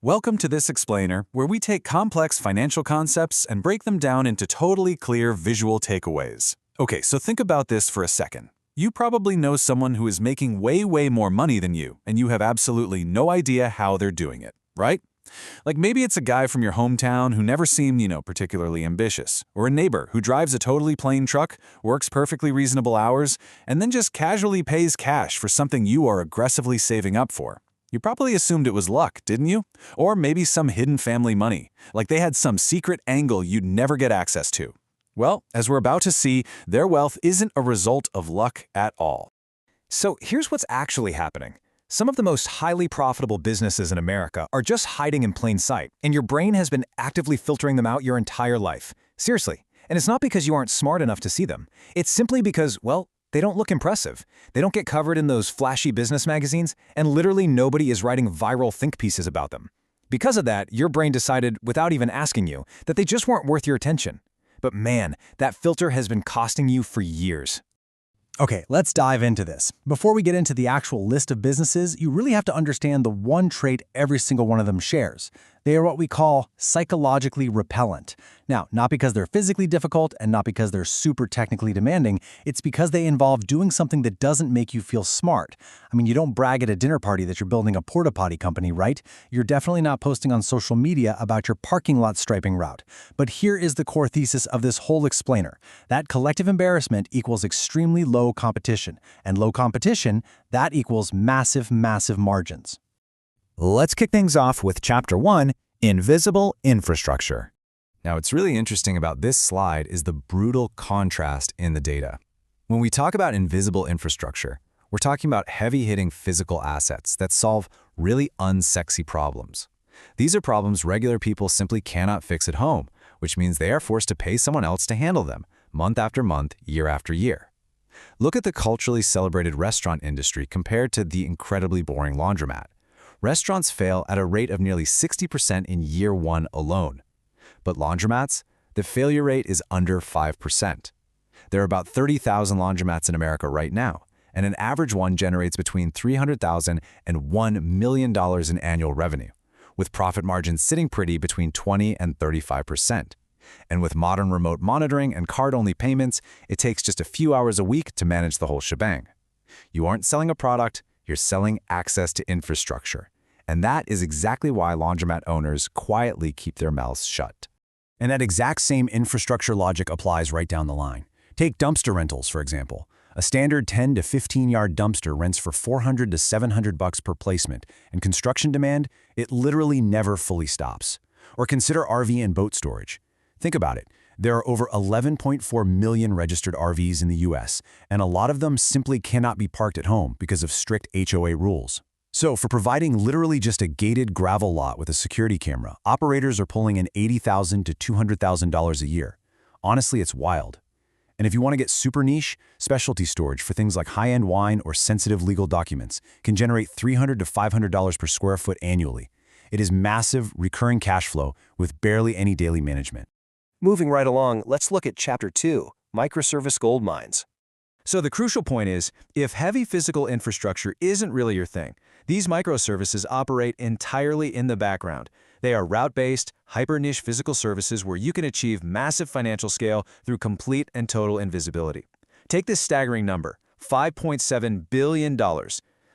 Welcome to this explainer, where we take complex financial concepts and break them down into totally clear visual takeaways. Okay, so think about this for a second. You probably know someone who is making way more money than you, and you have absolutely no idea how they're doing it, right? Like maybe it's a guy from your hometown who never seemed, particularly ambitious, or a neighbor who drives a totally plain truck, works perfectly reasonable hours, and then just casually pays cash for something you are aggressively saving up for. You probably assumed it was luck, didn't you? Or maybe some hidden family money, like they had some secret angle you'd never get access to. Well, as we're about to see, their wealth isn't a result of luck at all. So here's what's actually happening. Some of the most highly profitable businesses in America are just hiding in plain sight, and your brain has been actively filtering them out your entire life. Seriously. And it's not because you aren't smart enough to see them. It's simply because, well, they don't look impressive. They don't get covered in those flashy business magazines, and literally nobody is writing viral think pieces about them. Because of that, your brain decided, without even asking you, that they just weren't worth your attention. But man, that filter has been costing you for years. Okay, let's dive into this. Before we get into the actual list of businesses, you really have to understand the one trait every single one of them shares. They are what we call psychologically repellent. Now, not because they're physically difficult and not because they're super technically demanding, it's because they involve doing something that doesn't make you feel smart. I mean, you don't brag at a dinner party that you're building a porta potty company, right? You're definitely not posting on social media about your parking lot striping route. But here is the core thesis of this whole explainer. That collective embarrassment equals extremely low competition. And low competition, that equals massive margins. Let's kick things off with Chapter 1, Invisible Infrastructure. Now, what's really interesting about this slide is the brutal contrast in the data. When we talk about invisible infrastructure, we're talking about heavy-hitting physical assets that solve really unsexy problems. These are problems regular people simply cannot fix at home, which means they are forced to pay someone else to handle them, month after month, year after year. Look at the culturally celebrated restaurant industry compared to the incredibly boring laundromat. Restaurants fail at a rate of nearly 60% in year one alone. But laundromats, the failure rate is under 5%. There are about 30,000 laundromats in America right now, and an average one generates between $300,000 and $1 million in annual revenue, with profit margins sitting pretty between 20 and 35%. And with modern remote monitoring and card-only payments, it takes just a few hours a week to manage the whole shebang. You aren't selling a product, you're selling access to infrastructure. And that is exactly why laundromat owners quietly keep their mouths shut. And that exact same infrastructure logic applies right down the line. Take dumpster rentals, for example. A standard 10 to 15-yard dumpster rents for $400 to $700 per placement, and construction demand, it literally never fully stops. Or consider RV and boat storage. Think about it. There are over 11.4 million registered RVs in the US, and a lot of them simply cannot be parked at home because of strict HOA rules. So for providing literally just a gated gravel lot with a security camera, operators are pulling in $80,000 to $200,000 a year. Honestly, it's wild. And if you want to get super niche, specialty storage for things like high-end wine or sensitive legal documents can generate $300 to $500 per square foot annually. It is massive, recurring cash flow with barely any daily management. Moving right along, let's look at Chapter 2, Microservice Gold Mines. So the crucial point is, if heavy physical infrastructure isn't really your thing, these microservices operate entirely in the background. They are route-based, hyper-niche physical services where you can achieve massive financial scale through complete and total invisibility. Take this staggering number, $5.7 billion.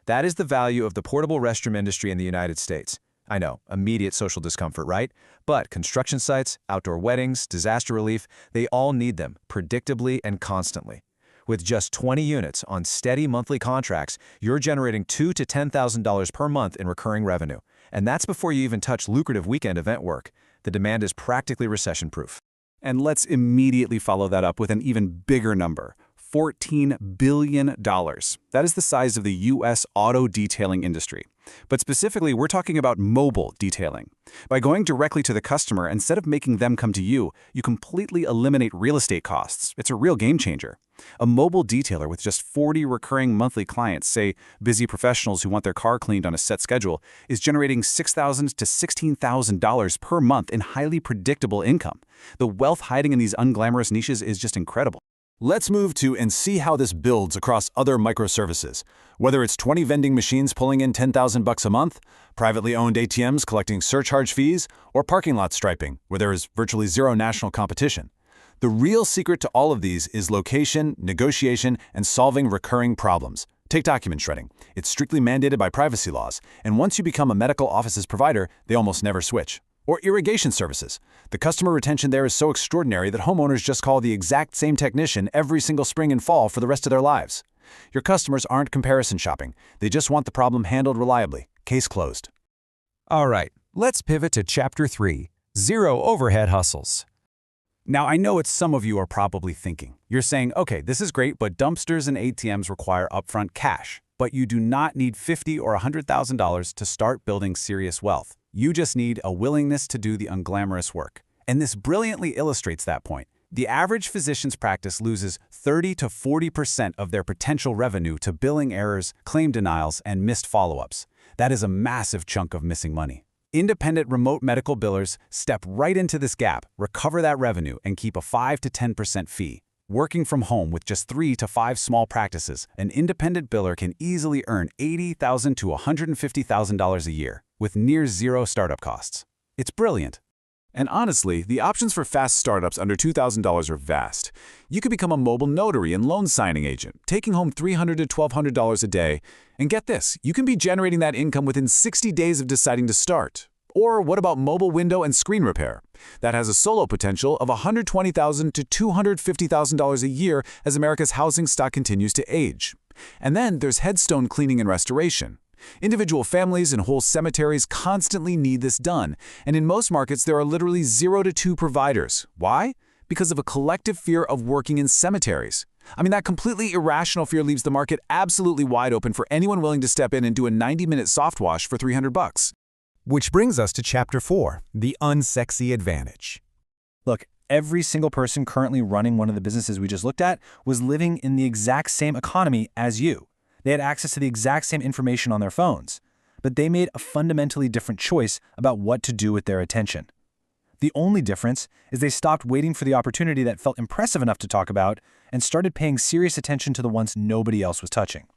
That is the value of the portable restroom industry in the United States. I know, immediate social discomfort, right? But construction sites, outdoor weddings, disaster relief, they all need them, predictably and constantly. With just 20 units on steady monthly contracts, you're generating $2,000 to $10,000 per month in recurring revenue. And that's before you even touch lucrative weekend event work. The demand is practically recession-proof. And let's immediately follow that up with an even bigger number, $14 billion. That is the size of the U.S. auto detailing industry. But specifically, we're talking about mobile detailing. By going directly to the customer, instead of making them come to you, you completely eliminate real estate costs. It's a real game changer. A mobile detailer with just 40 recurring monthly clients, say busy professionals who want their car cleaned on a set schedule, is generating $6,000 to $16,000 per month in highly predictable income. The wealth hiding in these unglamorous niches is just incredible. Let's move to and see how this builds across other microservices. Whether it's 20 vending machines pulling in $10,000 a month, privately owned ATMs collecting surcharge fees, or parking lot striping, where there is virtually zero national competition. The real secret to all of these is location, negotiation, and solving recurring problems. Take document shredding. It's strictly mandated by privacy laws, and once you become a medical office's provider, they almost never switch. Or irrigation services. The customer retention there is so extraordinary that homeowners just call the exact same technician every single spring and fall for the rest of their lives. Your customers aren't comparison shopping. They just want the problem handled reliably. Case closed. All right, let's pivot to Chapter 3, Zero Overhead Hustles. Now, I know what some of you are probably thinking. You're saying, okay, this is great, but dumpsters and ATMs require upfront cash. But you do not need $50,000 or $100,000 to start building serious wealth. You just need a willingness to do the unglamorous work. And this brilliantly illustrates that point. The average physician's practice loses 30 to 40% of their potential revenue to billing errors, claim denials, and missed follow-ups. That is a massive chunk of missing money. Independent remote medical billers step right into this gap, recover that revenue, and keep a 5 to 10% fee. Working from home with just 3 to 5 small practices, an independent biller can easily earn $80,000 to $150,000 a year, with near zero startup costs. It's brilliant. And honestly, the options for fast startups under $2,000 are vast. You could become a mobile notary and loan signing agent, taking home $300 to $1,200 a day. And get this, you can be generating that income within 60 days of deciding to start. Or what about mobile window and screen repair? That has a solo potential of $120,000 to $250,000 a year as America's housing stock continues to age. And then there's headstone cleaning and restoration. Individual families and whole cemeteries constantly need this done, and in most markets there are literally 0 to 2 providers. Why? Because of a collective fear of working in cemeteries. I mean, that completely irrational fear leaves the market absolutely wide open for anyone willing to step in and do a 90-minute soft wash for $300. Which brings us to Chapter 4, the unsexy advantage. Look, every single person currently running one of the businesses we just looked at was living in the exact same economy as you. They had access to the exact same information on their phones, but they made a fundamentally different choice about what to do with their attention. The only difference is they stopped waiting for the opportunity that felt impressive enough to talk about and started paying serious attention to the ones nobody else was touching.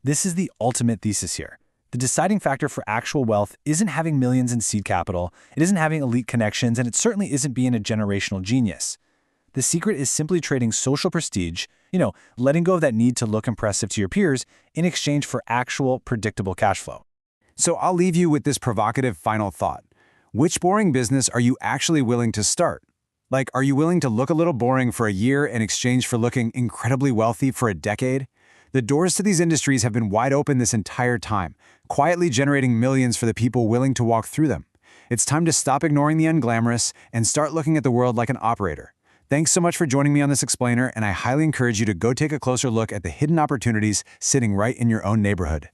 This is the ultimate thesis here. The deciding factor for actual wealth isn't having millions in seed capital, it isn't having elite connections, and it certainly isn't being a generational genius. The secret is simply trading social prestige, letting go of that need to look impressive to your peers in exchange for actual, predictable cash flow. So I'll leave you with this provocative final thought. Which boring business are you actually willing to start? Like, are you willing to look a little boring for a year in exchange for looking incredibly wealthy for a decade? The doors to these industries have been wide open this entire time, quietly generating millions for the people willing to walk through them. It's time to stop ignoring the unglamorous and start looking at the world like an operator. Thanks so much for joining me on this explainer, and I highly encourage you to go take a closer look at the hidden opportunities sitting right in your own neighborhood.